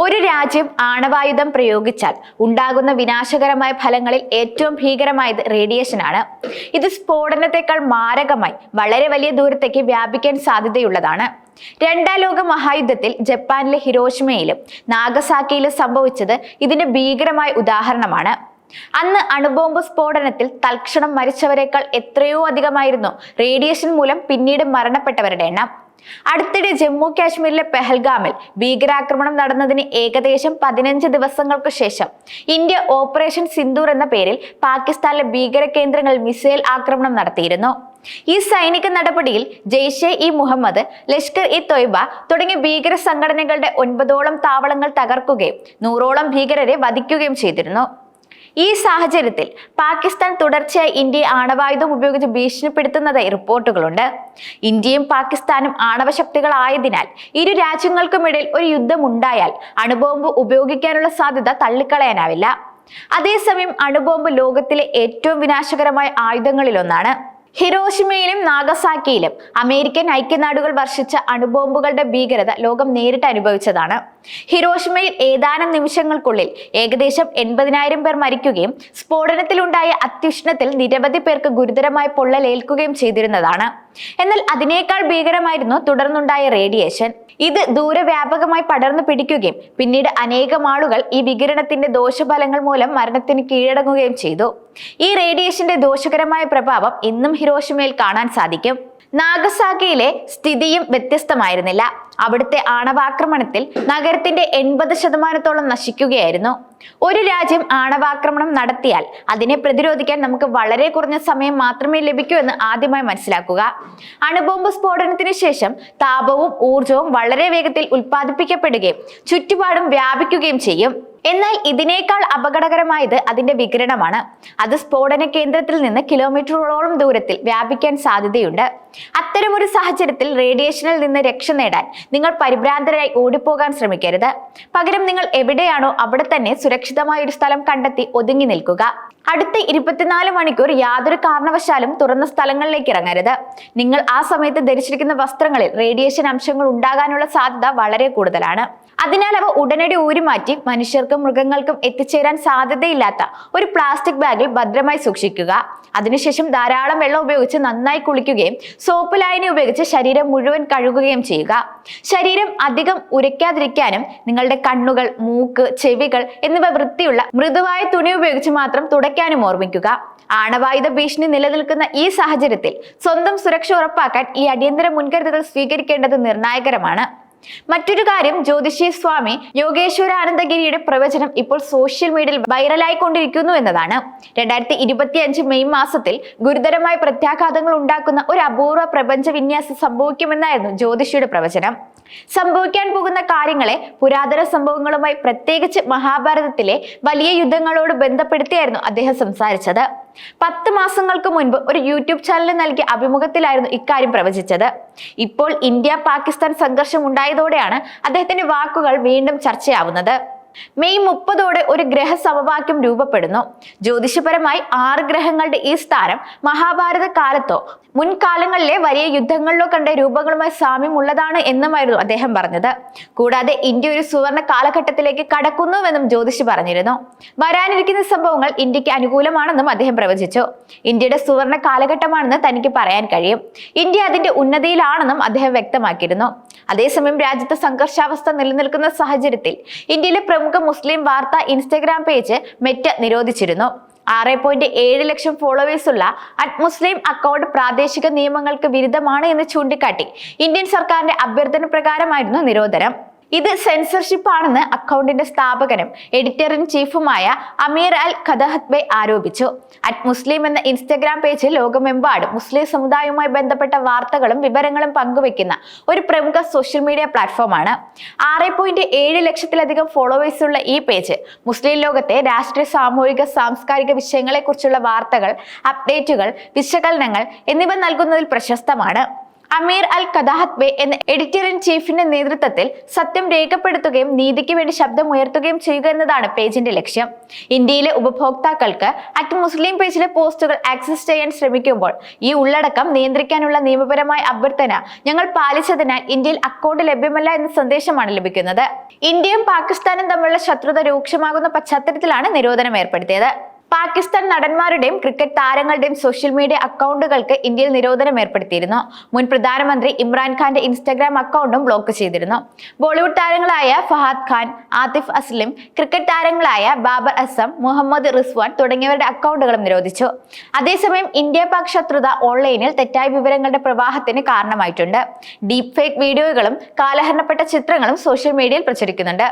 ഒരു രാജ്യം ആണവായുധം പ്രയോഗിച്ചാൽ ഉണ്ടാകുന്ന വിനാശകരമായ ഫലങ്ങളിൽ ഏറ്റവും ഭീകരമായത് റേഡിയേഷനാണ്. ഇത് സ്ഫോടനത്തെക്കാൾ മാരകമായി വളരെ വലിയ ദൂരത്തേക്ക് വ്യാപിക്കാൻ സാധ്യതയുള്ളതാണ്. രണ്ടാം ലോക മഹായുദ്ധത്തിൽ ജപ്പാനിലെ ഹിരോഷിമയിലും നാഗസാക്കിയിലും സംഭവിച്ചത് ഇതിന്റെ ഭീകരമായ ഉദാഹരണമാണ്. അന്ന് അണുബോംബ് സ്ഫോടനത്തിൽ തൽക്ഷണം മരിച്ചവരെക്കാൾ എത്രയോ അധികമായിരുന്നു റേഡിയേഷൻ മൂലം പിന്നീട് മരണപ്പെട്ടവരുടെ എണ്ണം. അടുത്തിടെ ജമ്മു കാശ്മീരിലെ പെഹൽഗാമിൽ ഭീകരാക്രമണം നടന്നതിന് ഏകദേശം 15 ദിവസങ്ങൾക്ക് ശേഷം ഇന്ത്യ ഓപ്പറേഷൻ സിന്ദൂർ എന്ന പേരിൽ പാകിസ്ഥാനിലെ ഭീകര കേന്ദ്രങ്ങളിൽ മിസൈൽ ആക്രമണം നടത്തിയിരുന്നു. ഈ സൈനിക നടപടിയിൽ ജെയ്ഷെ ഇ മുഹമ്മദ്, ലഷ്കർ ഇ തൊയ്ബ തുടങ്ങിയ ഭീകര സംഘടനകളുടെ 9ഓളം താവളങ്ങൾ തകർക്കുകയും 100ഓളം ഭീകരരെ വധിക്കുകയും ചെയ്തിരുന്നു. ഈ സാഹചര്യത്തിൽ പാകിസ്ഥാൻ തുടർച്ചയായി ഇന്ത്യയെ ആണവായുധം ഉപയോഗിച്ച് ഭീഷണിപ്പെടുത്തുന്നതായി റിപ്പോർട്ടുകളുണ്ട്. ഇന്ത്യയും പാകിസ്ഥാനും ആണവശക്തികളായതിനാൽ ഇരു രാജ്യങ്ങൾക്കുമിടയിൽ ഒരു യുദ്ധം ഉണ്ടായാൽ അണുബോംബ് ഉപയോഗിക്കാനുള്ള സാധ്യത തള്ളിക്കളയാനാവില്ല. അതേസമയം അണുബോംബ് ലോകത്തിലെ ഏറ്റവും വിനാശകരമായ ആയുധങ്ങളിലൊന്നാണ്. ഹിരോഷിമയിലും നാഗസാക്കിയിലും അമേരിക്കൻ ഐക്യനാടുകൾ വർഷിച്ച അണുബോംബുകളുടെ ഭീകരത ലോകം നേരിട്ട് അനുഭവിച്ചതാണ്. ഹിരോഷിമയിൽ ഏതാനും നിമിഷങ്ങൾക്കുള്ളിൽ ഏകദേശം 80,000 പേർ മരിക്കുകയും സ്ഫോടനത്തിലുണ്ടായ അത്യുഷ്ണത്തിൽ നിരവധി പേർക്ക് ഗുരുതരമായ പൊള്ളലേൽക്കുകയും ചെയ്തിരുന്നതാണ്. എന്നാൽ അതിനേക്കാൾ ഭീകരമായിരുന്നു തുടർന്നുണ്ടായ റേഡിയേഷൻ. ഇത് ദൂരവ്യാപകമായി പടർന്നു പിടിക്കുകയും പിന്നീട് അനേകം ആളുകൾ ഈ വികിരണത്തിന്റെ ദോഷഫലങ്ങൾ മൂലം മരണത്തിന് കീഴടങ്ങുകയും ചെയ്തു. ഈ റേഡിയേഷന്റെ ദോഷകരമായ പ്രഭാവം ഇന്നും ഹിരോഷിമയിൽ കാണാൻ സാധിക്കും. നാഗസാക്കിയിലെ സ്ഥിതിയും വ്യത്യസ്തമായിരുന്നില്ല. അവിടുത്തെ ആണവാക്രമണത്തിൽ നഗരത്തിന്റെ 80% നശിക്കുകയായിരുന്നു. ഒരു രാജ്യം ആണവാക്രമണം നടത്തിയാൽ അതിനെ പ്രതിരോധിക്കാൻ നമുക്ക് വളരെ കുറഞ്ഞ സമയം മാത്രമേ ലഭിക്കൂ എന്ന് ആദ്യമായി മനസ്സിലാക്കുക. അണുബോംബ് സ്ഫോടനത്തിന് ശേഷം താപവും ഊർജവും വളരെ വേഗത്തിൽ ഉൽപ്പാദിപ്പിക്കപ്പെടുകയും ചുറ്റുപാടും വ്യാപിക്കുകയും ചെയ്യും. എന്നാൽ ഇതിനേക്കാൾ അപകടകരമായത് അതിന്റെ വികിരണമാണ്. അത് സ്ഫോടന കേന്ദ്രത്തിൽ നിന്ന് കിലോമീറ്ററുകളോളം ദൂരത്തിൽ വ്യാപിക്കാൻ സാധ്യതയുണ്ട്. അത്തരമൊരു സാഹചര്യത്തിൽ റേഡിയേഷനിൽ നിന്ന് രക്ഷ നേടാൻ നിങ്ങൾ പരിഭ്രാന്തരായി ഓടിപ്പോകാൻ ശ്രമിക്കരുത്. പകരം നിങ്ങൾ എവിടെയാണോ അവിടെ തന്നെ സുരക്ഷിതമായ ഒരു സ്ഥലം കണ്ടെത്തി ഒതുങ്ങി നിൽക്കുക. അടുത്ത 24 മണിക്കൂർ യാതൊരു കാരണവശാലും തുറന്ന സ്ഥലങ്ങളിലേക്ക് ഇറങ്ങരുത്. നിങ്ങൾ ആ സമയത്ത് ധരിച്ചിരിക്കുന്ന വസ്ത്രങ്ങളിൽ റേഡിയേഷൻ അംശങ്ങൾ ഉണ്ടാകാനുള്ള സാധ്യത വളരെ കൂടുതലാണ്. അതിനാൽ അവ ഉടനടി ഊരിമാറ്റി മനുഷ്യർക്കും മൃഗങ്ങൾക്കും എത്തിച്ചേരാൻ സാധ്യതയില്ലാത്ത ഒരു പ്ലാസ്റ്റിക് ബാഗിൽ ഭദ്രമായി സൂക്ഷിക്കുക. അതിനുശേഷം ധാരാളം വെള്ളം ഉപയോഗിച്ച് നന്നായി കുളിക്കുകയും സോപ്പ് ലായനി ഉപയോഗിച്ച് ശരീരം മുഴുവൻ കഴുകുകയും ചെയ്യുക. ശരീരം അധികം ഉരയ്ക്കാതിരിക്കാനും നിങ്ങളുടെ കണ്ണുകൾ, മൂക്ക്, ചെവികൾ എന്നിവ വൃത്തിയുള്ള മൃദുവായ തുണി ഉപയോഗിച്ച് മാത്രം തുടയ്ക്കാനും ഓർമ്മിക്കുക. ആണവായുധ ഭീഷണി നിലനിൽക്കുന്ന ഈ സാഹചര്യത്തിൽ സ്വന്തം സുരക്ഷ ഉറപ്പാക്കാൻ ഈ അടിയന്തര മുൻകരുതലുകൾ സ്വീകരിക്കേണ്ടത് നിർണായകരമാണ്. മറ്റൊരു കാര്യം, ജ്യോതിഷി സ്വാമി യോഗേശ്വരാനന്ദഗിരിയുടെ പ്രവചനം ഇപ്പോൾ സോഷ്യൽ മീഡിയയിൽ വൈറലായിക്കൊണ്ടിരിക്കുന്നു എന്നതാണ്. 2025 മെയ് മാസത്തിൽ ഗുരുതരമായ പ്രത്യാഘാതങ്ങൾ ഉണ്ടാക്കുന്ന ഒരു അപൂർവ പ്രപഞ്ച വിന്യാസം സംഭവിക്കുമെന്നായിരുന്നു ജ്യോതിഷിയുടെ പ്രവചനം. സംഭവിക്കാൻ പോകുന്ന കാര്യങ്ങളെ പുരാതന സംഭവങ്ങളുമായി, പ്രത്യേകിച്ച് മഹാഭാരതത്തിലെ വലിയ യുദ്ധങ്ങളോട് ബന്ധപ്പെടുത്തിയായിരുന്നു അദ്ദേഹം സംസാരിച്ചത്. 10 മാസങ്ങൾക്ക് മുൻപ് ഒരു യൂട്യൂബ് ചാനലിന് നൽകിയ അഭിമുഖത്തിലായിരുന്നു ഇക്കാര്യം പ്രവചിച്ചത്. ഇപ്പോൾ ഇന്ത്യ പാകിസ്ഥാൻ സംഘർഷം ഉണ്ടായതോടെയാണ് അദ്ദേഹത്തിന്റെ വാക്കുകൾ വീണ്ടും ചർച്ചയാവുന്നത്. മെയ് 30 ഒരു ഗ്രഹ സമവാക്യം രൂപപ്പെടുന്നു. ജ്യോതിഷപരമായി 6 ഗ്രഹങ്ങളുടെ ഈ സ്ഥാനം മഹാഭാരത കാലത്തോ മുൻകാലങ്ങളിലെ വലിയ യുദ്ധങ്ങളിലോ കണ്ട രൂപങ്ങളുമായി സാമ്യമുള്ളതാണ് എന്നുമായിരുന്നു അദ്ദേഹം പറഞ്ഞത്. കൂടാതെ ഇന്ത്യ ഒരു സുവർണ കാലഘട്ടത്തിലേക്ക് കടക്കുന്നുവെന്നും ജ്യോതിഷി പറഞ്ഞിരുന്നു. വരാനിരിക്കുന്ന സംഭവങ്ങൾ ഇന്ത്യക്ക് അനുകൂലമാണെന്നും അദ്ദേഹം പ്രവചിച്ചു. ഇന്ത്യയുടെ സുവർണ കാലഘട്ടമാണെന്ന് തനിക്ക് പറയാൻ കഴിയും. ഇന്ത്യ അതിന്റെ ഉന്നതിയിലാണെന്നും അദ്ദേഹം വ്യക്തമാക്കിയിരുന്നു. അതേസമയം രാജ്യത്ത് സംഘർഷാവസ്ഥ നിലനിൽക്കുന്ന സാഹചര്യത്തിൽ ഇന്ത്യയിലെ പ്രമുഖ മുസ്ലിം വാർത്താ ഇൻസ്റ്റഗ്രാം പേജ് മെറ്റ നിരോധിച്ചിരുന്നു. 6.7 ലക്ഷം ഫോളോവേഴ്സുള്ള @മുസ്ലിം അക്കൗണ്ട് പ്രാദേശിക നിയമങ്ങൾക്ക് വിരുദ്ധമാണ് എന്ന് ചൂണ്ടിക്കാട്ടി ഇന്ത്യൻ സർക്കാരിന്റെ അഭ്യർത്ഥന പ്രകാരമായിരുന്നു നിരോധനം. ഇത് സെൻസർഷിപ്പ് ആണെന്ന് അക്കൗണ്ടിന്റെ സ്ഥാപകനും എഡിറ്റർ ഇൻ ചീഫുമായ അമീർ അൽ ഖദഹത്ബെ ആരോപിച്ചു. @മുസ്ലിം എന്ന ഇൻസ്റ്റഗ്രാം പേജ് ലോകമെമ്പാടും മുസ്ലിം സമുദായവുമായി ബന്ധപ്പെട്ട വാർത്തകളും വിവരങ്ങളും പങ്കുവെക്കുന്ന ഒരു പ്രമുഖ സോഷ്യൽ മീഡിയ പ്ലാറ്റ്ഫോമാണ്. 6.7 ലക്ഷത്തിലധികം ഫോളോവേഴ്സുള്ള ഈ പേജ് മുസ്ലിം ലോകത്തെ രാഷ്ട്രീയ, സാമൂഹിക, സാംസ്കാരിക വിഷയങ്ങളെ കുറിച്ചുള്ള വാർത്തകൾ, അപ്ഡേറ്റുകൾ, വിശകലനങ്ങൾ എന്നിവ നൽകുന്നതിൽ പ്രശസ്തമാണ്. അമീർ അൽ കദാഹത്ബെ എന്ന എഡിറ്റർ ഇൻ ചീഫിന്റെ നേതൃത്വത്തിൽ സത്യം രേഖപ്പെടുത്തുകയും നീതിക്ക് വേണ്ടി ശബ്ദമുയർത്തുകയും ചെയ്യുക എന്നതാണ് പേജിന്റെ ലക്ഷ്യം. ഇന്ത്യയിലെ ഉപഭോക്താക്കൾക്ക് @മുസ്ലിം പേജിലെ പോസ്റ്റുകൾ ആക്സസ് ചെയ്യാൻ ശ്രമിക്കുമ്പോൾ ഈ ഉള്ളടക്കം നിയന്ത്രിക്കാനുള്ള നിയമപരമായ അഭ്യർത്ഥന ഞങ്ങൾ പാലിച്ചതിനാൽ ഇന്ത്യയിൽ അക്കൗണ്ട് ലഭ്യമല്ല എന്ന സന്ദേശമാണ് ലഭിക്കുന്നത്. ഇന്ത്യയും പാകിസ്ഥാനും തമ്മിലുള്ള ശത്രുത രൂക്ഷമാകുന്ന പശ്ചാത്തലത്തിലാണ് നിരോധനം ഏർപ്പെടുത്തിയത്. പാകിസ്ഥാൻ നടന്മാരുടെയും ക്രിക്കറ്റ് താരങ്ങളുടെയും സോഷ്യൽ മീഡിയ അക്കൗണ്ടുകൾക്ക് ഇന്ത്യയിൽ നിരോധനം ഏർപ്പെടുത്തിയിരുന്നു. മുൻ പ്രധാനമന്ത്രി ഇമ്രാൻഖാന്റെ ഇൻസ്റ്റഗ്രാം അക്കൗണ്ടും ബ്ലോക്ക് ചെയ്തിരുന്നു. ബോളിവുഡ് താരങ്ങളായ ഫഹാദ് ഖാൻ, ആതിഫ് അസ്ലം, ക്രിക്കറ്റ് താരങ്ങളായ ബാബർ അസം, മുഹമ്മദ് റിസ്വാൻ തുടങ്ങിയവരുടെ അക്കൗണ്ടുകളും നിരോധിച്ചു. അതേസമയം ഇന്ത്യ പാക് ശത്രുത ഓൺലൈനിൽ തെറ്റായ വിവരങ്ങളുടെ പ്രവാഹത്തിന് കാരണമായിട്ടുണ്ട്. ഡീപ് ഫേക്ക് വീഡിയോകളും കാലഹരണപ്പെട്ട ചിത്രങ്ങളും സോഷ്യൽ മീഡിയയിൽ പ്രചരിക്കുന്നുണ്ട്.